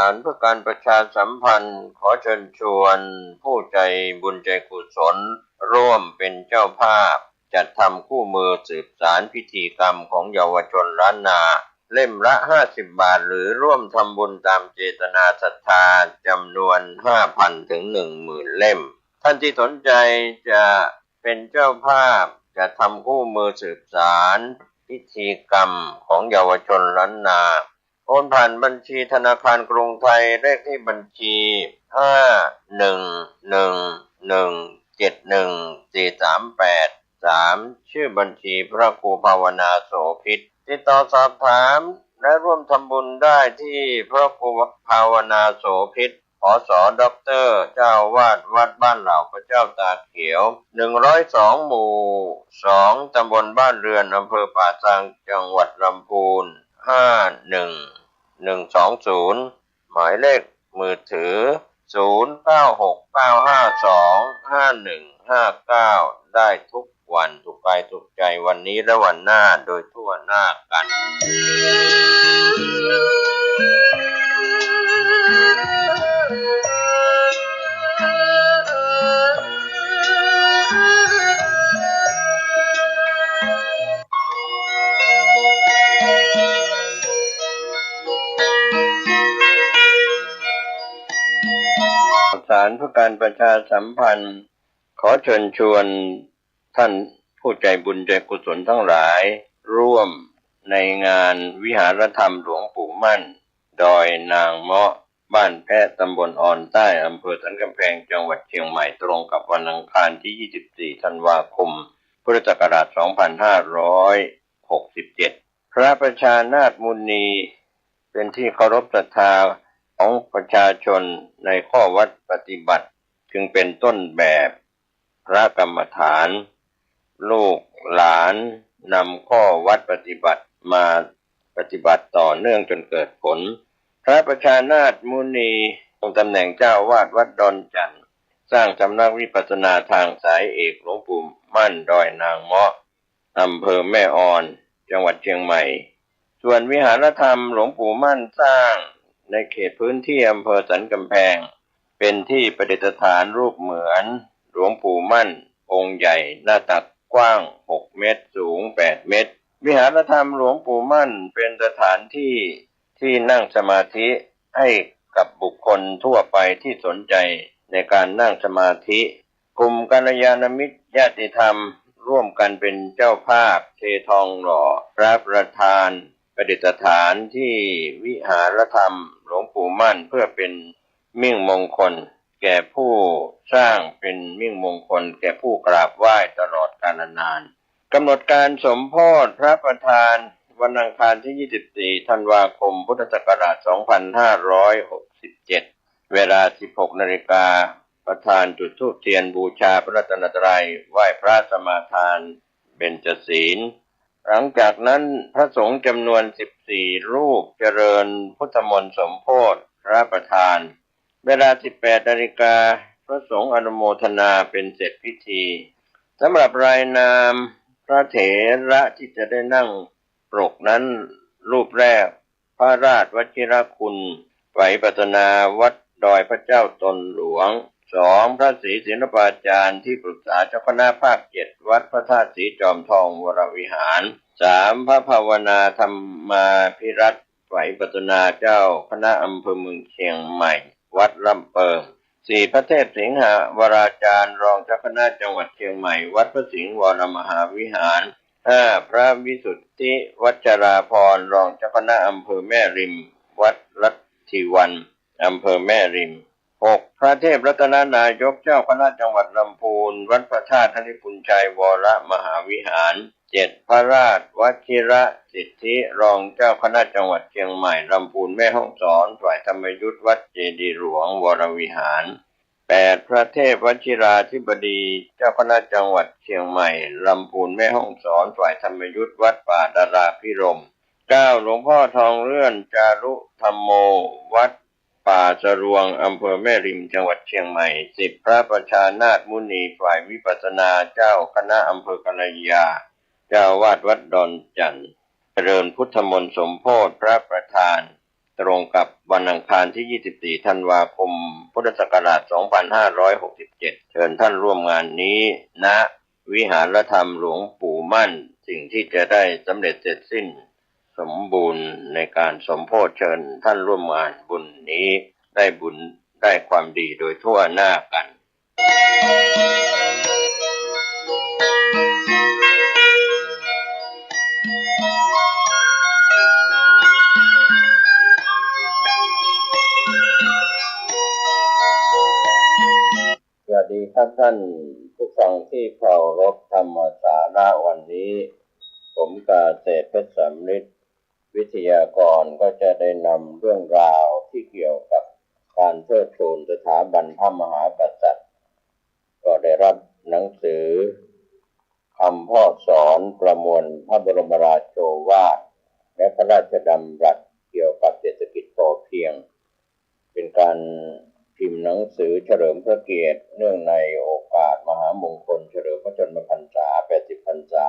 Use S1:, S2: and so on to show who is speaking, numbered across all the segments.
S1: ารเพื่อการประชาสัมพันธ์ขอเชิญชวนผู้ใจบุญใจกุศลร่วมเป็นเจ้าภาพจัดทำคู่มือสืบสารพิธีกรรมของเยาวชนล้านนาเล่มละ50 บาทหรือร่วมทำบุญตามเจตนาศรัทธาจำนวน 5,000 ถึง 10,000 เล่มท่านที่สนใจจะเป็นเจ้าภาพจะทำคู่มือสืบสารพิธีกรรมของเยาวชนล้านนาโอนผ่านบัญชีธนาคารกรุงไทยเลขที่บัญชี511171438ชื่อบัญชีพระครูภาวนาโสภิตติดต่อสอบถามและร่วมทำบุญได้ที่พระครูภาวนาโสภิตผส.ด็อกเตอร์เจ้าวาดวัดบ้านเหล่าพระเจ้าตาเขียว102หมู่2ตำบลบ้านเรือนอำเภอป่าซางจังหวัดลำพูน51120หมายเลขมือถือ0969525159ได้ทุกวันถูกกายถูกใจวันนี้และวันหน้าโดยทั่วหน้ากันสารเพื่อการประชาสัมพันธ์ขอเชิญชวนท่านผู้ใจบุญใจกุศลทั้งหลายร่วมในงานวิหารธรรมหลวงปู่มั่นดอยนางเมาะบ้านแพะตำบลออนใต้อำเภอสันกำแพงจังหวัดเชียงใหม่ตรงกับวันอังคารที่24ธันวาคมพุทธศักราช2567พระประชานาถมุนีเป็นที่เคารพศรัทธาของประชาชนในข้อวัดปฏิบัติจึงเป็นต้นแบบพระกรรมฐานลูกหลานนำข้อวัดปฏิบัติมาปฏิบัติต่อเนื่องจนเกิดผลพระประชานาถมุนีทรงตำแหน่งเจ้าวาดวัดดอนจันทร์สร้างสำนักวิปัสสนาทางสายเอกหลวงปู่มั่นดอยนางเมาะอำเภอแม่ออนจังหวัดเชียงใหม่ส่วนวิหารธรรมหลวงปู่มั่นสร้างในเขตพื้นที่อำเภอสันกำแพงเป็นที่ประดิษฐานรูปเหมือนหลวงปู่มั่นองค์ใหญ่หน้าตักกว้าง6 เมตรสูง8 เมตรวิหารธรรมหลวงปู่มั่นเป็นสถานที่ที่นั่งสมาธิให้กับบุคคลทั่วไปที่สนใจในการนั่งสมาธิกลุ่มกัลยาณมิตรญาติธรรมร่วมกันเป็นเจ้าภาพเททองหล่อพระประธานประดิษฐานที่วิหารธรรมหลวงปู่มั่นเพื่อเป็นมิ่งมงคลแก่ผู้สร้างเป็นมิ่งมงคลแก่ผู้กราบไหว้ตลอดกาลนานกำหนดการสมโภชพระประธานวันอังคารที่24ธันวาคมพุทธศักราช2567เวลา 16 นาฬิกาประธานจุดธูปเทียนบูชาพระรัตนตรัยไหว้พระสมาทานเบญจศีลหลังจากนั้นพระสงฆ์จำนวน14รูปเจริญพุทธมนต์สมโภชพระประธานเวลา 18 นาฬิกาพระสงฆ์อนุโมทนาเป็นเสร็จพิธีสำหรับรายนามพระเถระที่จะได้นั่งปรกนั้นรูปแรกพระราชวชิรคุณไหวปัตนาวัดดอยพระเจ้าตนหลวง2พระศรีศิลปาจารย์ที่ปรึกษาเจ้าคณะภาค7วัดพระธาตุศรีจอมทองวรวิหาร3พระภาวนาธรรมาภิรัตน์ไหวปัตนาเจ้าคณะอำเภอเมืองเชียงใหม่วัดลำเปิง4พระเทพสิงหวราจารย์รองเจ้าคณะจังหวัดเชียงใหม่วัดพระสิงห์วรมหาวิหาร5พระวิสุทธิวัชราภรณ์รองเจ้าคณะอำเภอแม่ริมวัดลัทธิวันอำเภอแม่ริม6พระเทพรัตนนายกเจ้าคณะจังหวัดลำพูนวัดพระธาตุธนิปุญชัยวรมหาวิหาร7พระราชวชิรสิทธิรองเจ้าคณะจังหวัดเชียงใหม่ลำพูนแม่ฮ่องสอนฝ่ายธรรมยุทธวัดเจดีย์หลวงวรวิหาร8พระเทพวชิราธิบดีเจ้าคณะจังหวัดเชียงใหม่ลำพูนแม่ฮ่องสอนฝ่ายธรรมยุทธวัดป่าดาราภิรมย์9หลวงพ่อทองเลื่อนจารุธรรมโมวัดป่าสรวงอำเภอแม่ริมจังหวัดเชียงใหม่10พระประชานาถมุนีฝ่ายวิปัสสนาเจ้าคณะอำเภอกัลยาเจ้าวาดวัดดอนจันทร์เจริญพุทธมนต์สมโภชพระประธาน ตรงกับวันอังคารที่ 24 ธันวาคม พุทธศักราช 2567 เชิญท่านร่วมงานนี้ณวิหารธรรมหลวงปู่มั่น สิ่งที่จะได้สำเร็จเสร็จสิ้นสมบูรณ์ในการสมโภชเชิญท่านร่วมงานบุญนี้ได้บุญได้ความดีโดยทั่วหน้ากันสวัสดีครับท่านผู้ฟังที่เคารพธรรมสาระวันนี้ผมกาเศรษฐ์เพชรสำริดวิทยากรก็จะได้นำเรื่องราวที่เกี่ยวกับการเทิดทูนสถาบันพระมหากษัตริย์ก็ได้รับหนังสือคำพ่อสอนประมวลพระบรมราโชวาทและพระราชดำรัสเกี่ยวกับเศรษฐกิจพอเพียงเป็นการพิมพ์หนังสือเฉลิมพระเกียรติเนื่องในโอกาสมหามงคลเฉลิมพระชนมพรรษา80 พรรษา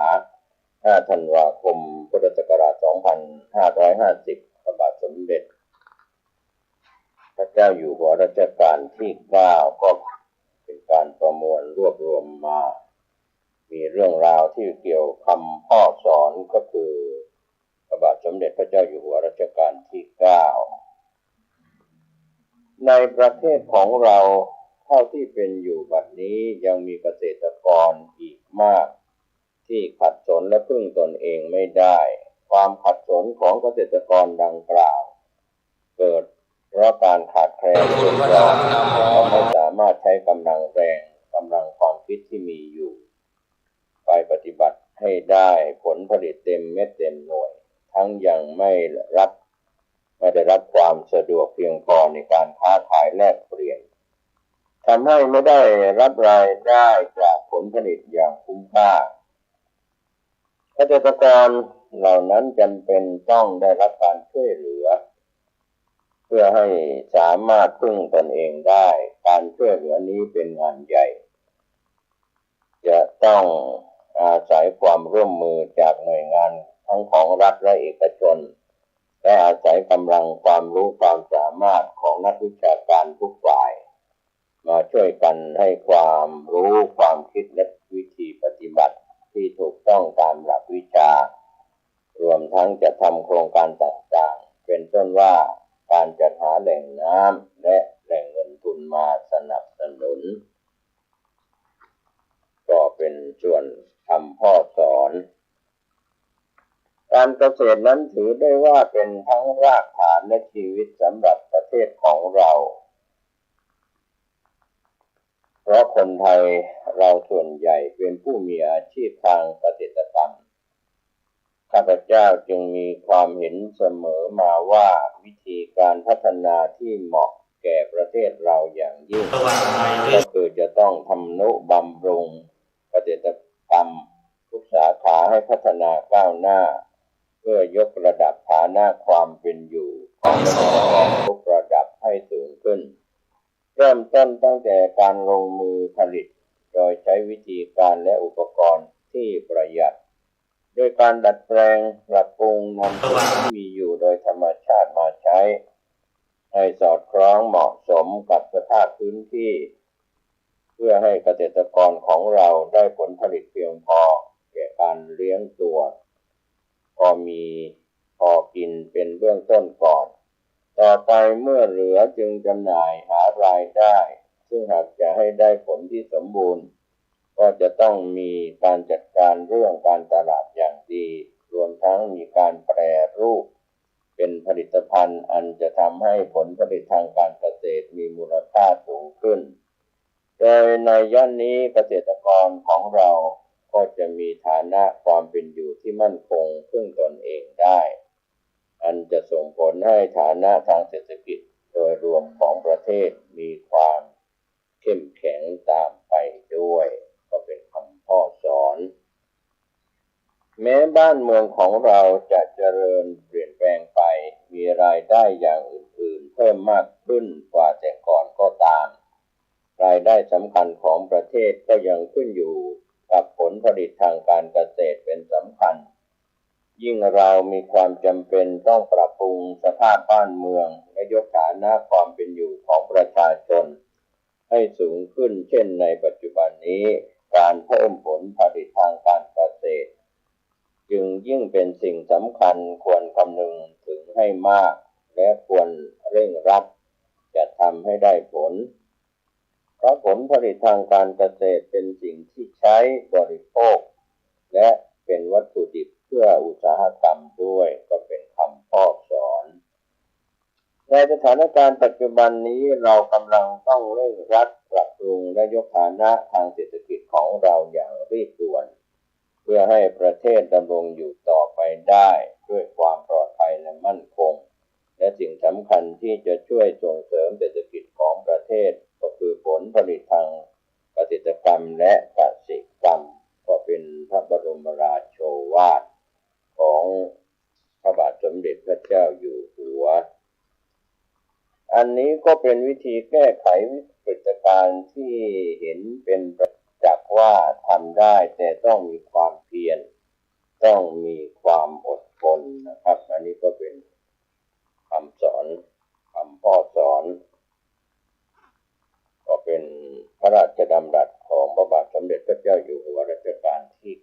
S1: 5 ธันวาคม พุทธศักราช 2550 พระบาทสมเด็จพระเจ้าอยู่หัวรัชกาลที่ 9 ก็เป็นการประมวลรวบรวมมามีเรื่องราวที่เกี่ยวคำพ่อสอนก็คือพระบาทสมเด็จพระเจ้าอยู่หัวรัชกาลที่ 9ในประเทศของเราเท่าที่เป็นอยู่บัดนี้ยังมีเกษตรกรอีกมากที่ขัดสนและพึ่งตนเองไม่ได้ความขัดสนของเกษตรกรดังกล่าวเกิดเพราะการขาดแคลนคนแรงไม่สามารถใช้กำลังแรงกำลังความคิดที่มีอยู่ไปปฏิบัติให้ได้ผลผลิตเต็มเม็ดเต็มหน่วยทั้งยังไม่ได้รับความสะดวกเพียงพอในการค้าขายแลกเปลี่ยนทำให้ไม่ได้รับรายได้จากผลผลิตอย่างคุ้มค่าเกษตรกรเหล่านั้นจำเป็นต้องได้รับการช่วยเหลือเพื่อให้สามารถพึ่งตนเองได้การช่วยเหลือนี้เป็นงานใหญ่จะต้องอาศัยความร่วมมือจากหน่วยงานทั้งของรัฐและเอกชนและอาศัยกำลังความรู้ความสามารถของนักวิชาการทุกฝ่ายมาช่วยกันให้ความรู้ความคิดและวิธีปฏิบัติที่ถูกต้องตามหลักวิชารวมทั้งจะทำโครงการต่างๆเป็นต้นว่าการจัดหาแหล่งน้ำและแหล่งเงินทุนมาสนับสนุนก็เป็นส่วนคำพ่อสอนการเกษตรนั้นถือได้ว่าเป็นทั้งรากฐานและชีวิตสำหรับประเทศของเราเพราะคนไทยเราส่วนใหญ่เป็นผู้มีอาชีพทางเกษตรกรรมข้าพเจ้าจึงมีความเห็นเสมอมาว่าวิธีการพัฒนาที่เหมาะแก่ประเทศเราอย่างยิ่งก็คือจะต้องทำนุบำรุงเกษตรกรรมทุกสาขาให้พัฒนาก้าวหน้าเพื่อยกระดับฐานะความเป็นอยู่ของเกษตรกรทุกระดับให้สูงขึ้นเริ่มต้นตั้งแต่การลงมือผลิตโดยใช้วิธีการและอุปกรณ์ที่ประหยัดด้วยการดัดแปลงปรับปรุงนำสิ่งที่มีอยู่โดยธรรมชาติมาใช้ให้สอดคล้องเหมาะสมกับสภาพพื้นที่เพื่อให้เกษตรกรของเราได้ผลผลิตเพียงพอแก่การเลี้ยงตัวพอมีพอกินเป็นเบื้องต้นก่อนต่อไปเมื่อเหลือจึงจำหน่ายหารายได้ซึ่งหากจะให้ได้ผลที่สมบูรณ์ก็จะต้องมีการจัดการเรื่องการตลาดอย่างดีรวมทั้งมีการแปรรูปเป็นผลิตภัณฑ์อันจะทำให้ผลผลิตทางการเกษตรมีมูลค่าสูงขึ้นโดยในย่านนี้เกษตรกรของเราก็จะมีฐานะความเป็นอยู่ที่มั่นคงพึ่งตนเองได้อันจะส่งผลให้ฐานะทางเศรษฐกิจโดยรวมของประเทศมีความเข้มแข็งตามไปด้วยก็เป็นคำพ่อสอนแม้บ้านเมืองของเราจะเจริญเปลี่ยนแปลงไปมีรายได้อย่างอื่นๆเพิ่มมากขึ้นกว่าแต่ก่อนก็ตามรายได้สำคัญของประเทศก็ยังขึ้นอยู่กับผลผลิตทางการเกษตรเป็นสำคัญ ยิ่งเรามีความจำเป็นต้องปรับปรุงสภาพบ้านเมืองและยกฐานะความเป็นอยู่ของประชาชนให้สูงขึ้นเช่นในปัจจุบันนี้การเพิ่มผลผลิตทางการเกษตรจึงยิ่งเป็นสิ่งสำคัญควรคำนึงถึงให้มากและควรเร่งรัดจะทำให้ได้ผลเพราะผลผลิตทางการเกษตรเป็นสิ่งที่ใช้บริโภคและเป็นวัตถุดิบเพื่ออุตสาหกรรมด้วยก็เป็นคำพอกสอนในสถานการณ์ปัจจุบันนี้เรากำลังต้องเร่งรัดปรับปรุงและยกฐานะทางเศรษฐกิจของเราอย่างรีบด่วนเพื่อให้ประเทศดำรงอยู่ต่อไปได้ด้วยความปลอดภัยและมั่นคงและสิ่งสำคัญที่จะช่วยส่งเสริมเศรษฐกิจของประเทศก็คือผลผลิตทางเกษตรกรรมและกสิกรรมก็เป็นพระบรมราโชวาทของพระบาทสมเด็จพระเจ้าอยู่หัวอันนี้ก็เป็นวิธีแก้ไขวิกฤตการณ์ที่เห็นเป็นประจักษ์ว่าทำได้แต่ต้องมีความเพียรต้องมีความอดทนนะครับอันนี้ก็เป็นคำสอนคำพ่อสอนก็เป็นพระราชดำรัสของพระบาทสมเด็จพระเจ้าอยู่หัวรัชกาลที่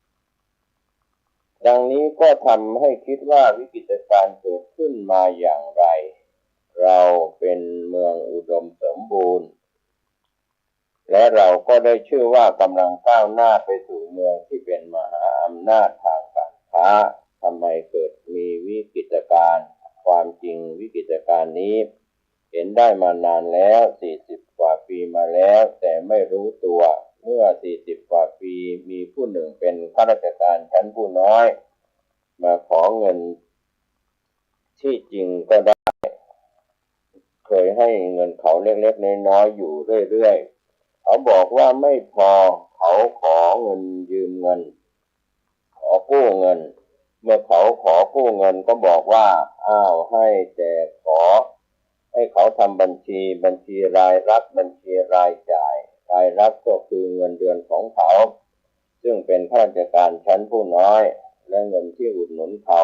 S1: 9ดังนี้ก็ทำให้คิดว่าวิกฤตการณ์เกิดขึ้นมาอย่างไรเราเป็นเมืองอุดมสมบูรณ์และเราก็ได้ชื่อว่ากำลังก้าวหน้าไปสู่เมืองที่เป็นมหาอำนาจทางการค้าทำไมเกิดมีวิกฤตการณ์ความจริงวิกฤตการณ์นี้เห็นได้มานานแล้ว40กว่าปีมาแล้วแต่ไม่รู้ตัวเมื่อ40กว่าปีมีผู้หนึ่งเป็นข้าราชการชั้นผู้น้อยมาขอเงินที่จริงก็ได้เคยให้เงินเขาเล็กๆน้อยๆอยู่เรื่อยๆเขาบอกว่าไม่พอเขาขอเงินยืมเงินขอกู้เงินเมื่อเขาขอกู้เงินก็บอกว่าให้แต่ขอให้เขาทำบัญชีรายรับบัญชีรายจ่ายรายรับก็คือเงินเดือนของเขาซึ่งเป็นข้าราชการชั้นผู้น้อยและเงินที่อุดหนุนเขา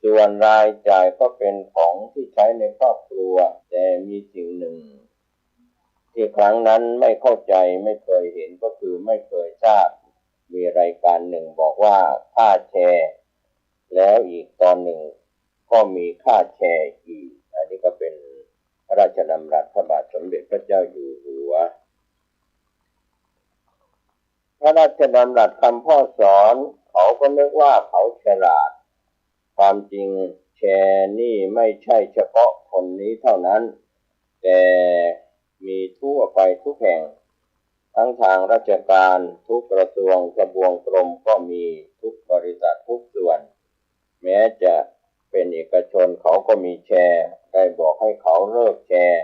S1: ส่วนรายจ่ายก็เป็นของที่ใช้ในครอบครัวแต่มีสิ่งหนึ่งที่ครั้งนั้นไม่เข้าใจไม่เคยเห็นก็คือไม่เคยทราบมีรายการหนึ่งบอกว่าค่าแชร์แล้วอีกตอนหนึ่งก็มีค่าแชร์อีกอันนี้ก็เป็นพระราชดำรัสพระบาทสมเด็จพระเจ้าอยู่หัวพระราชดำรัสคำพ่อสอนเขาก็นึกว่าเขาฉลาดความจริงแชร์นี่ไม่ใช่เฉพาะคนนี้เท่านั้นแต่มีทั่วไปทุกแห่งทั้งทางราชการทุกกระทรวงกระบวงกรมก็มีทุกบริษัททุกส่วนแม้จะเป็นเอกชนเขาก็มีแชร์ได้บอกให้เขาเลิกแชร์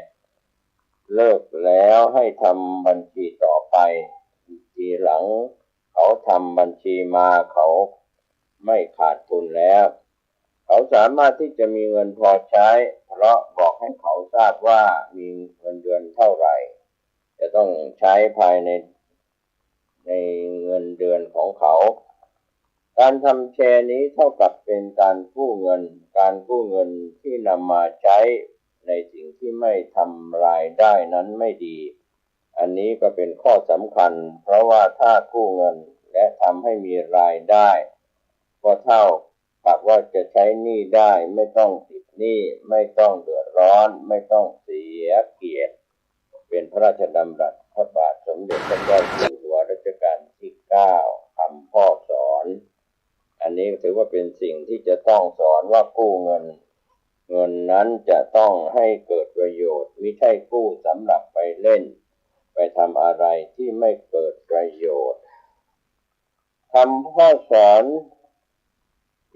S1: เลิกแล้วให้ทำบัญชีต่อไปทีหลังเขาทำบัญชีมาเขาไม่ขาดทุนแล้วเขาสามารถที่จะมีเงินพอใช้เพราะบอกให้เขาทราบว่ามีเงินเดือนเท่าไหร่จะต้องใช้ภายในเงินเดือนของเขาการทำแชร์นี้เท่ากับเป็นการกู้เงินที่นำมาใช้ในสิ่งที่ไม่ทำรายได้นั้นไม่ดีอันนี้ก็เป็นข้อสำคัญเพราะว่าถ้ากู้เงินและทำให้มีรายได้ก็เท่ากับว่าจะใช้หนี้ได้ไม่ต้องติดหนี้ไม่ต้องเดือดร้อนไม่ต้องเสียเกียรติเป็นพระราชดำรัสพระบาทสมเด็จพระเจ้าอยู่หัวรัชกาลที่ 9คำพ่อสอนอันนี้ถือว่าเป็นสิ่งที่จะต้องสอนว่ากู้เงินนั้นจะต้องให้เกิดประโยชน์ไม่ใช่กู้สำหรับไปเล่นไปทำอะไรที่ไม่เกิดประโยชน์คำพ่อสอน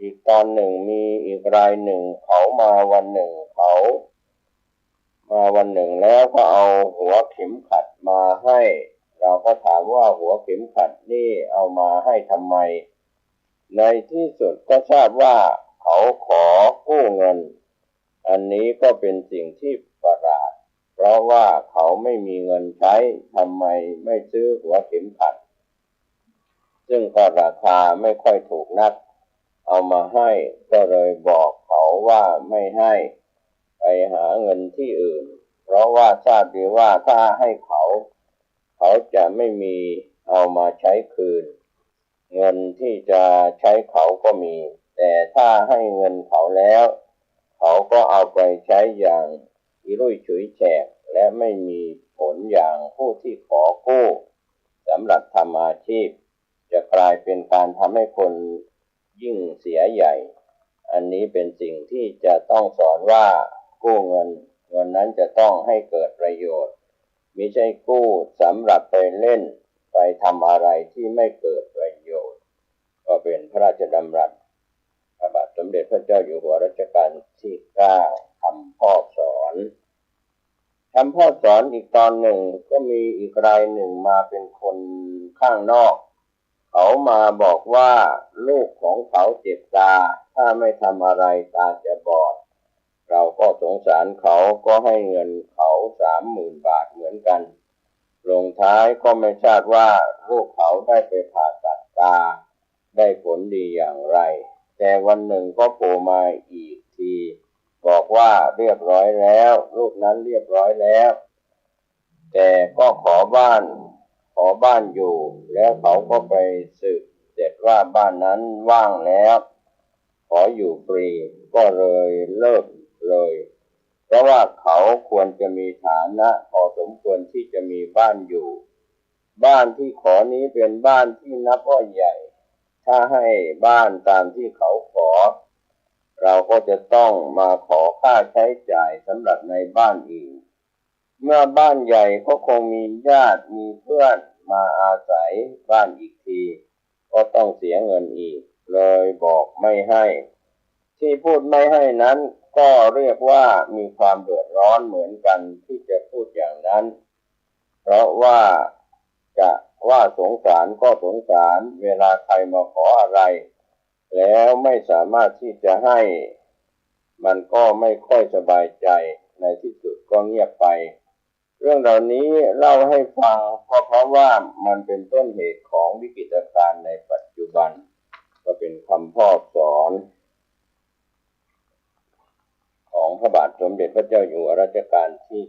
S1: อีกตอนหนึ่งมีอีกรายหนึ่งเขามาวันหนึ่งแล้วก็เอาหัวเข็มขัดมาให้เราก็ถามว่าหัวเข็มขัดนี่เอามาให้ทำไมในที่สุดก็ทราบว่าเขาขอกู้เงินอันนี้ก็เป็นสิ่งที่ประหลาดเพราะว่าเขาไม่มีเงินใช้ทำไมไม่ซื้อหัวเข็มขัดซึ่งก็ราคาไม่ค่อยถูกนัก เอามาให้ก็เลยบอกเขาว่าไม่ให้ไปหาเงินที่อื่นเพราะว่าทราบดีว่าถ้าให้เขาจะไม่มีเอามาใช้คืนเงินที่จะใช้เขาก็มีแต่ถ้าให้เงินเขาแล้วเขาก็เอาไปใช้อย่างอิรุ่ยฉุยแฉกและไม่มีผลอย่างผู้ที่ขอกู้สำหรับทำอาชีพจะกลายเป็นการทำให้คนยิ่งเสียใหญ่อันนี้เป็นสิ่งที่จะต้องสอนว่ากู้เงินนั้นจะต้องให้เกิดประโยชน์ไม่ใช่กู้สำหรับไปเล่นไปทำอะไรที่ไม่เกิดประโยชน์ก็เป็นพระราชดำรัสพระบาทสมเด็จพระเจ้าอยู่หัวรัชกาลที่9คำพ่อสอนอีกตอนหนึ่งก็มีอีกรายหนึ่งมาเป็นคนข้างนอกเขามาบอกว่าลูกของเขาเจ็บตาถ้าไม่ทำอะไรตาจะบอดเราก็สงสารเขาก็ให้เงินเขา 30,000 บาทเหมือนกันลงท้ายก็ไม่ทราบว่าลูกเขาได้ไปผ่าตัดตาได้ผลดีอย่างไรแต่วันหนึ่งก็โผล่มาอีกทีบอกว่าเรียบร้อยแล้วลูกนั้นเรียบร้อยแล้วแต่ก็ขอบ้านอยู่แล้วเขาก็ไปสืบเสร็จว่าบ้านนั้นว่างแล้วขออยู่ฟรีก็เลยเลิกเลยเพราะว่าเขาควรจะมีฐานะพอสมควรที่จะมีบ้านอยู่บ้านที่ขอนี้เป็นบ้านที่นับว่าใหญ่ถ้าให้บ้านตามที่เขาขอเราก็จะต้องมาขอค่าใช้จ่ายสำหรับในบ้านอีกเมื่อบ้านใหญ่ก็คงมีญาติมีเพื่อนมาอาศัยบ้านอีกทีก็ต้องเสียเงินอีกเลยบอกไม่ให้ที่พูดไม่ให้นั้นก็เรียกว่ามีความเดือดร้อนเหมือนกันที่จะพูดอย่างนั้นเพราะว่าจะว่าสงสารก็สงสารเวลาใครมาขออะไรแล้วไม่สามารถที่จะให้มันก็ไม่ค่อยสบายใจในที่สุดก็เงียบไปเรื่องเหล่านี้เล่าให้ฟังก็เพราะว่ามันเป็นต้นเหตุของวิกฤตการณ์ในปัจจุบันก็เป็นคำพ่อสอนของพระบาทสมเด็จพระเจ้าอยู่หัวรัชกาลที่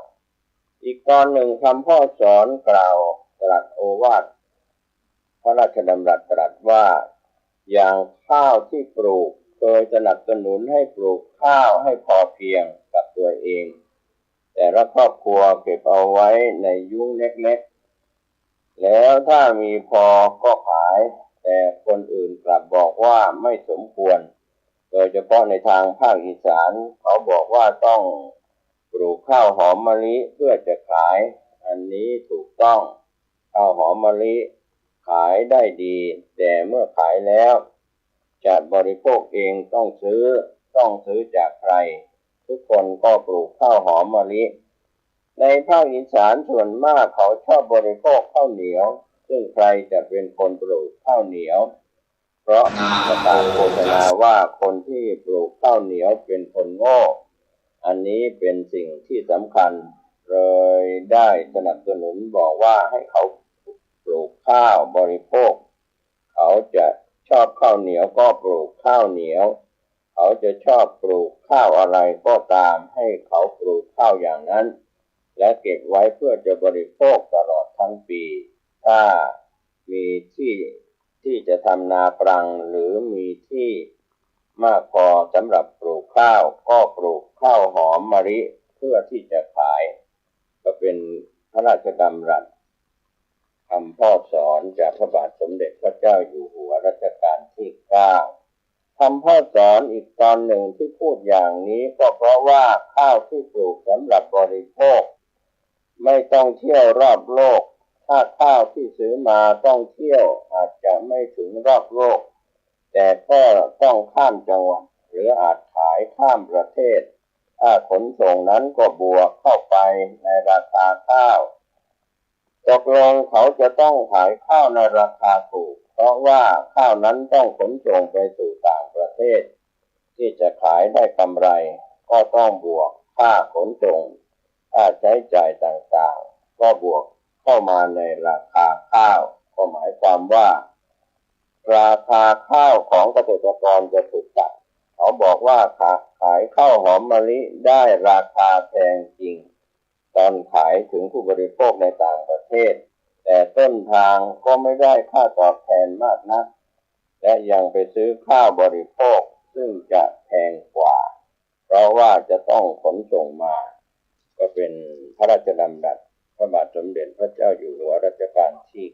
S1: 9อีกตอนหนึ่งคำพ่อสอนกล่าวตรัสโอวาทพระราชดำรัสตรัสว่าอย่างข้าวที่ปลูกเคยสนับสนุนให้ปลูกข้าวให้พอเพียงกับตัวเองแต่ละครอบครัวเก็บเอาไว้ในยุ้งเล็กๆแล้วถ้ามีพอก็ขายแต่คนอื่นกลับบอกว่าไม่สมควรโดยเฉพาะในทางภาคอีสานเขาบอกว่าต้องปลูกข้าวหอมมะลิเพื่อจะขายอันนี้ถูกต้องข้าวหอมมะลิขายได้ดีแต่เมื่อขายแล้วจะบริโภคเองต้องซื้อจากใครทุกคนก็ปลูกข้าวหอมมะลิในภาคอีสานส่วนมากเขาชอบบริโภคข้าวเหนียวซึ่งใครจะเป็นคนปลูกข้าวเหนียวเพราะประกาศโฆษณาว่าคนที่ปลูกข้าวเหนียวเป็นคนโง่อันนี้เป็นสิ่งที่สำคัญเลยได้สนับสนุนบอกว่าให้เขาปลูกข้าวบริโภคเขาจะชอบข้าวเหนียวก็ปลูกข้าวเหนียวเขาจะชอบปลูกข้าวอะไรก็ตามให้เขาปลูกข้าวอย่างนั้นและเก็บไว้เพื่อจะบริโภคตลอดทั้งปีถ้ามีที่จะทำนาปรังหรือมีที่มากพอสำหรับปลูกข้าวก็ปลูกข้าวหอมมะลิเพื่อที่จะขายก็เป็นพระราชดำรัสคำพ่อสอนจากพระบาทสมเด็จพระเจ้าอยู่หัวรัชกาลที่9คำพ่อสอนอีกตอนหนึ่งที่พูดอย่างนี้ก็เพราะว่าข้าวที่ปลูกสำหรับบริโภคไม่ต้องเที่ยวรอบโลกถ้าข้าวที่ซื้อมาต้องเที่ยวอาจจะไม่ถึงรอบโลกแต่ก็ต้องข้ามจังหวัดหรืออาจขายข้ามประเทศถ้าขนส่งนั้นก็บวกเข้าไปในราคาข้าวตกลงเขาจะต้องขายข้าวในราคาถูกเพราะว่าข้าวนั้นต้องขนส่งไปสู่ต่างประเทศที่จะขายได้กำไรก็ต้องบวกค่าขนส่งค่าใช้จ่ายต่างๆก็บวกเข้ามาในราคาข้าวก็หมายความว่า ราคาข้าวของเกษตรกรจะถูกตัดเขาบอกว่าขายข้าวหอมมะลิได้ราคาแพงจริงตอนขายถึงผู้บริโภคในต่างประเทศแต่ต้นทางก็ไม่ได้ค่าตอบแทนมากนักและยังไปซื้อข้าวบริโภคซึ่งจะแพงกว่าเพราะว่าจะต้องขนส่งมาก็เป็นพระราชดำรัสพระบาทสมเด็จพระเจ้าอยู่หัวรัชกาลที่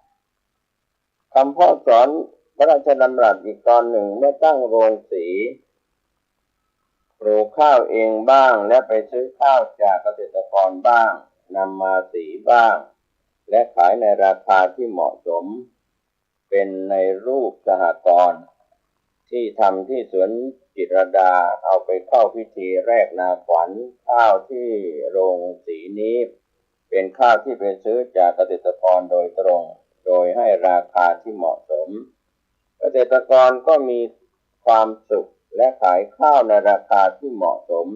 S1: 9คำพ่อสอนพระราชดำรัสอีกตอนหนึ่งเมื่อตั้งโรงสีปลูกข้าวเองบ้างและไปซื้อข้าวจากเกษตรกรบ้างนำมาสีบ้างและขายในราคาที่เหมาะสมเป็นในรูปสหกรณ์ที่ทำที่สวนจิตรดาเอาไปเข้าพิธีแรกนาขวัญข้าวที่โรงสีนี้เป็นข้าวที่ไปซื้อจากเกษตรกรโดยตรงโดยให้ราคาที่เหมาะสมเกษตรกรก็มีความสุขและขายข้าวในราคาที่เหมาะสม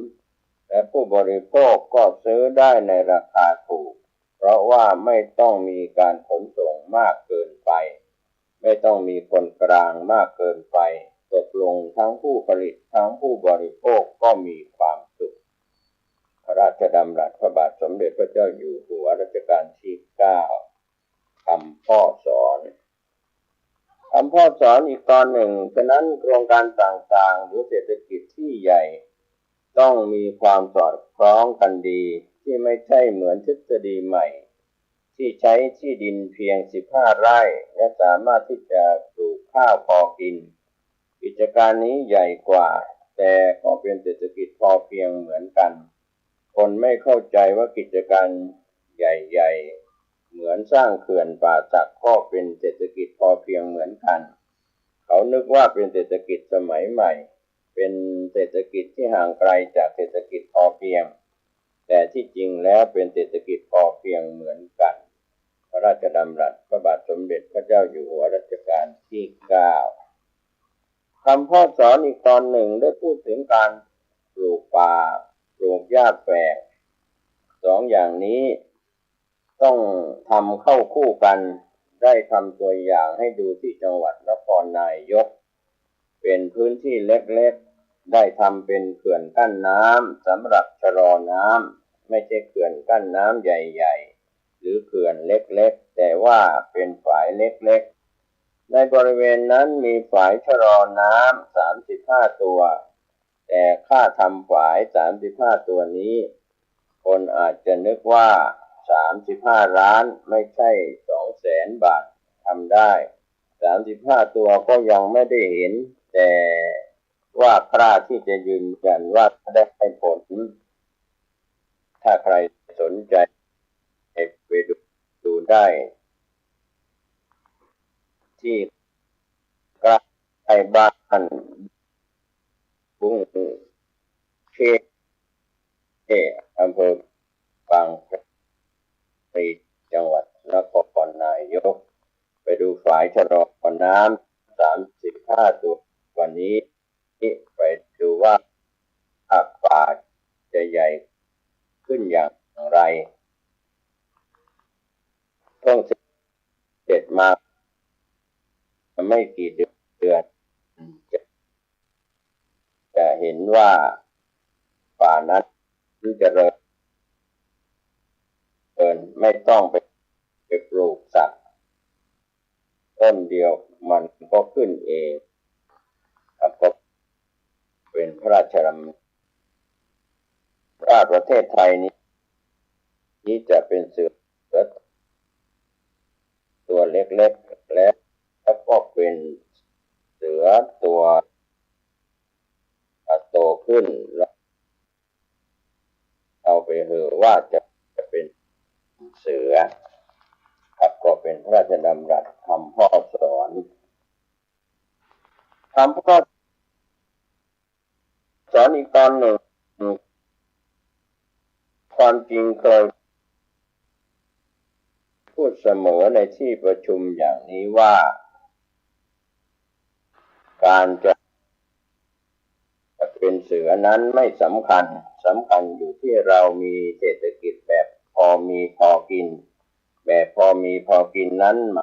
S1: และผู้บริโภคก็ซื้อได้ในราคาถูกเพราะว่าไม่ต้องมีการขนส่งมากเกินไปไม่ต้องมีคนกลางมากเกินไปตกลงทั้งผู้ผลิตทั้งผู้บริโภคก็มีความสุขพระราชดำรัสพระบาทสมเด็จพระเจ้าอยู่หัวรัชกาลที่ 9คำพ่อสอนอีกตอนหนึ่งฉะนั้นโครงการต่างๆหรือเศรษฐกิจที่ใหญ่ต้องมีความสอดคล้องกันดีที่ไม่ใช่เหมือนทฤษฎีใหม่ที่ใช้ที่ดินเพียง15 ไร่และสามารถที่จะปลูกข้าวพอกินกิจการนี้ใหญ่กว่าแต่ก็เป็นเศรษฐกิจพอเพียงเหมือนกันคนไม่เข้าใจว่ากิจการใหญ่ๆเหมือนสร้างเขื่อนป่าสักก็เป็นเศรษฐกิจพอเพียงเหมือนกันเขานึกว่าเป็นเศรษฐกิจสมัยใหม่เป็นเศรษฐกิจที่ห่างไกลจากเศรษฐกิจพอเพียงแต่ที่จริงแล้วเป็นเศรษฐกิจพอเพียงเหมือนกันพระราชดำรัสพระบาทสมเด็จพระเจ้าอยู่หัวรัชกาลที่ 9คำพ่อสอนอีกตอนหนึ่งได้พูดถึงการปลูกป่าปลูกหญ้าแฝกสองอย่างนี้ต้องทำเข้าคู่กันได้ทำตัวอย่างให้ดูที่จังหวัดนครนายกเป็นพื้นที่เล็กๆได้ทำเป็นเขื่อนกั้นน้ำสำหรับชะลอน้ำไม่ใช่เขื่อนกั้นน้ำใหญ่ๆหรือเขื่อนเล็กๆแต่ว่าเป็นฝายเล็กๆในบริเวณนั้นมีฝายชะลอน้ำ35 ตัวแต่ค่าทำฝาย35 ตัวนี้คนอาจจะนึกว่า35 ล้านไม่ใช่200,000 บาททำได้35 ตัวก็ยังไม่ได้เห็นแต่ว่าใครที่จะยืนยันว่าได้ผลถ้าใครสนใจไปดูได้ที่ใกล้บ้านบุ้งเขอำเภอบางพลีจังหวัดนครนายกไปดูฝายชะลอน้ำ35 ตัววันนี้ไปดูว่าป่าจะใหญ่ขึ้นอย่างไรต้องเสร็จมาไม่กี่เดือนจะเห็นว่าป่านั้นจะเริญไม่ต้องไปปลูกสักต้นเดียวมันก็ขึ้นเองครับก็เป็นพระราชดำรัสประเทศไทยนี้จะเป็นเสือตัวเล็กๆแล้วก็เป็นเสือตัวโตขึ้นเอาไปเหอะว่าจะเป็นเสือครับก็เป็นพระราชดำรัสคำพ่อสอนคำพ่อสอนอีกตอนหนึ่งความจริงเคยพูดเสมอในที่ประชุมอย่างนี้ว่าการจะเป็นเสือนั้นไม่สำคัญอยู่ที่เรามีเศรษฐกิจแบบพอมีพอกินแบบพอมีพอกินนั้นห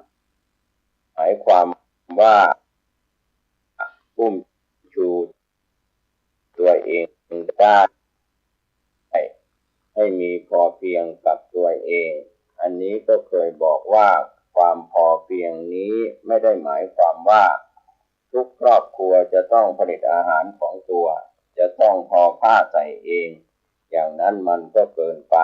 S1: มายความ ว่าอุ้มชูตัวเองได้ให้มีพอเพียงกับตัวเองอันนี้ก็เคยบอกว่าความพอเพียงนี้ไม่ได้หมายความว่าทุกครอบครัวจะต้องผลิตอาหารของตัวจะต้องทอผ้าใส่เองอย่างนั้นมันก็เกินไป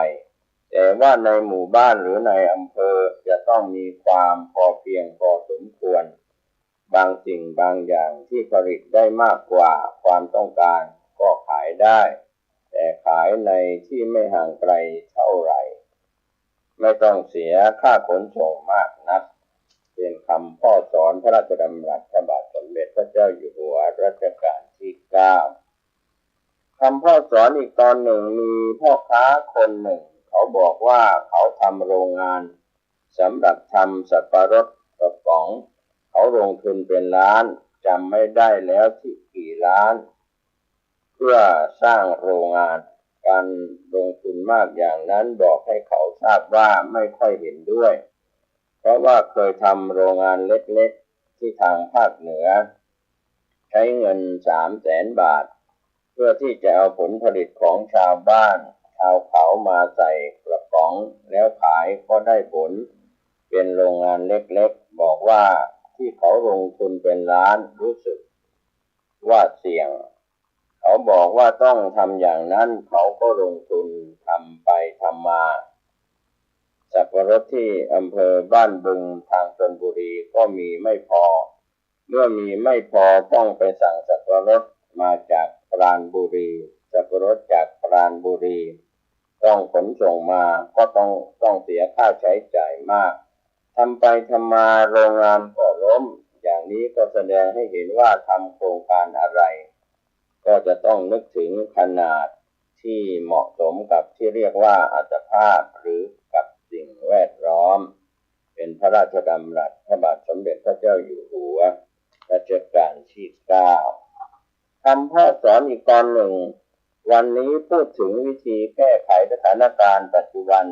S1: แต่ว่าในหมู่บ้านหรือในอำเภอจะต้องมีความพอเพียงพอสมควรบางสิ่งบางอย่างที่ผลิตได้มากกว่าความต้องการก็ขายได้แต่ขายในที่ไม่ห่างไกลเท่าไหร่ไม่ต้องเสียค่าขนส่งมากนักเป็นคำพ่อสอนพระราชดำรัสพระบาทสมเด็จพระเจ้าอยู่หัวรัชกาลที่ 9คำพ่อสอนอีกตอนหนึ่งมีพ่อค้าคนหนึ่งเขาบอกว่าเขาทำโรงงานสำหรับทำสับปะรดกระป๋องเขาลงทุนเป็นล้านจำไม่ได้แล้วที่กี่ล้านเพื่อสร้างโรงงานการลงทุนมากอย่างนั้นบอกให้เขาทราบว่าไม่ค่อยเห็นด้วยเพราะว่าเคยทำโรงงานเล็กๆที่ทางภาคเหนือใช้เงิน300,000 บาทเพื่อที่จะเอาผลผลิตของชาวบ้านชาวเขามาใส่กระป๋องแล้วขายก็ได้ผลเป็นโรงงานเล็กๆบอกว่าที่เขาลงทุนเป็นล้านรู้สึกว่าเสี่ยงเขาบอกว่าต้องทำอย่างนั้นเขาก็ลงทุนทำไปทำมาสับปะรดที่อำเภอบ้านบึงทางชลบุรีก็มีไม่พอเมื่อมีไม่พอต้องไปสั่งสับปะรดมาจากปราณบุรีสับปะรดจากปราณบุรีต้องขนส่งมาก็ต้องเสียค่าใช้จ่ายมากทำไปทำมาโรงงานก็ล้มอย่างนี้ก็แสดงให้เห็นว่าทำโครงการอะไรก็จะต้องนึกถึงขนาดที่เหมาะสมกับที่เรียกว่าอัตภาพหรือกับสิ่งแวดล้อมเป็นพระราชดำรัสพระบาทสมเด็จพระเจ้าอยู่หัวรัชกาลที่ 9คำพ่อสอนอีกตอนหนึ่งวันนี้พูดถึงวิธีแก้ไขสถานการณ์ปัจจุบัน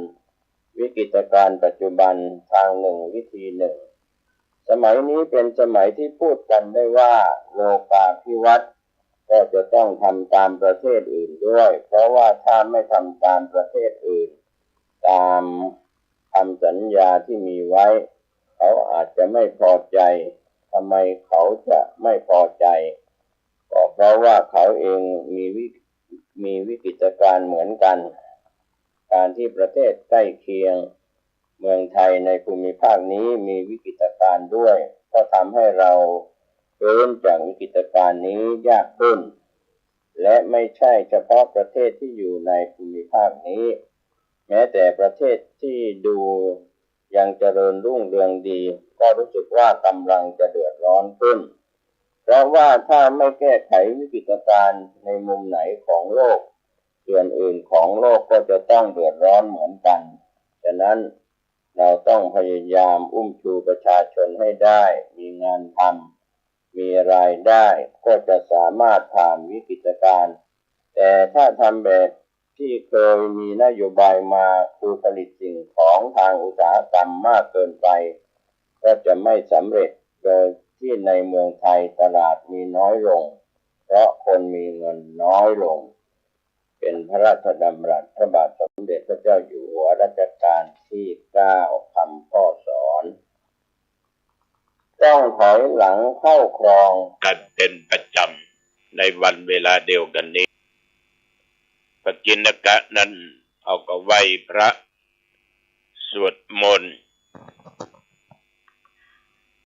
S1: วิกฤตการณ์ปัจจุบันทางหนึ่งวิธีหนึ่งสมัยนี้เป็นสมัยที่พูดกันได้ว่าโลกาภิวัตน์ก็จะต้องทำตามประเทศอื่นด้วยเพราะว่าถ้าไม่ทำตามประเทศอื่นตามคำสัญญาที่มีไว้เขาอาจจะไม่พอใจทำไมเขาจะไม่พอใจก็เพราะว่าเขาเองมีวิกฤตการณ์เหมือนกันการที่ประเทศใกล้เคียงเมืองไทยในภูมิภาคนี้มีวิกฤตการณ์ด้วยก็ทำให้เราพ้นจากวิกฤตการณ์นี้ยากขึ้นและไม่ใช่เฉพาะประเทศที่อยู่ในภูมิภาคนี้แม้แต่ประเทศที่ดูยังเจริญรุ่งเรืองดีก็รู้สึกว่ากำลังจะเดือดร้อนขึ้นเพราะว่าถ้าไม่แก้ไขวิกฤตการณ์ในมุมไหนของโลกส่วนอื่นของโลกก็จะต้องเดือดร้อนเหมือนกันฉะนั้นเราต้องพยายามอุ้มชูประชาชนให้ได้มีงานทำมีรายได้ก็จะสามารถผ่านวิกฤตการณ์แต่ถ้าทำแบบที่เคยมีนโยบายมาคือผลิตสิ่งของทางอุตสาหกรรมมากเกินไปก็จะไม่สำเร็จโดยที่ในเมืองไทยตลาดมีน้อยลงเพราะคนมีเงินน้อยลงเป็นพระราชดำรัสพระบาทสมเด็จพระเจ้าอยู่หัวรัชกาลที่ 9คำพ่อสอนต้องถอยหลังเข้าครองกันเป็นประจำในวันเวลาเดียวกันนี้ปกิณกะนั้นเอาก็ไหว้พระสวดมนต์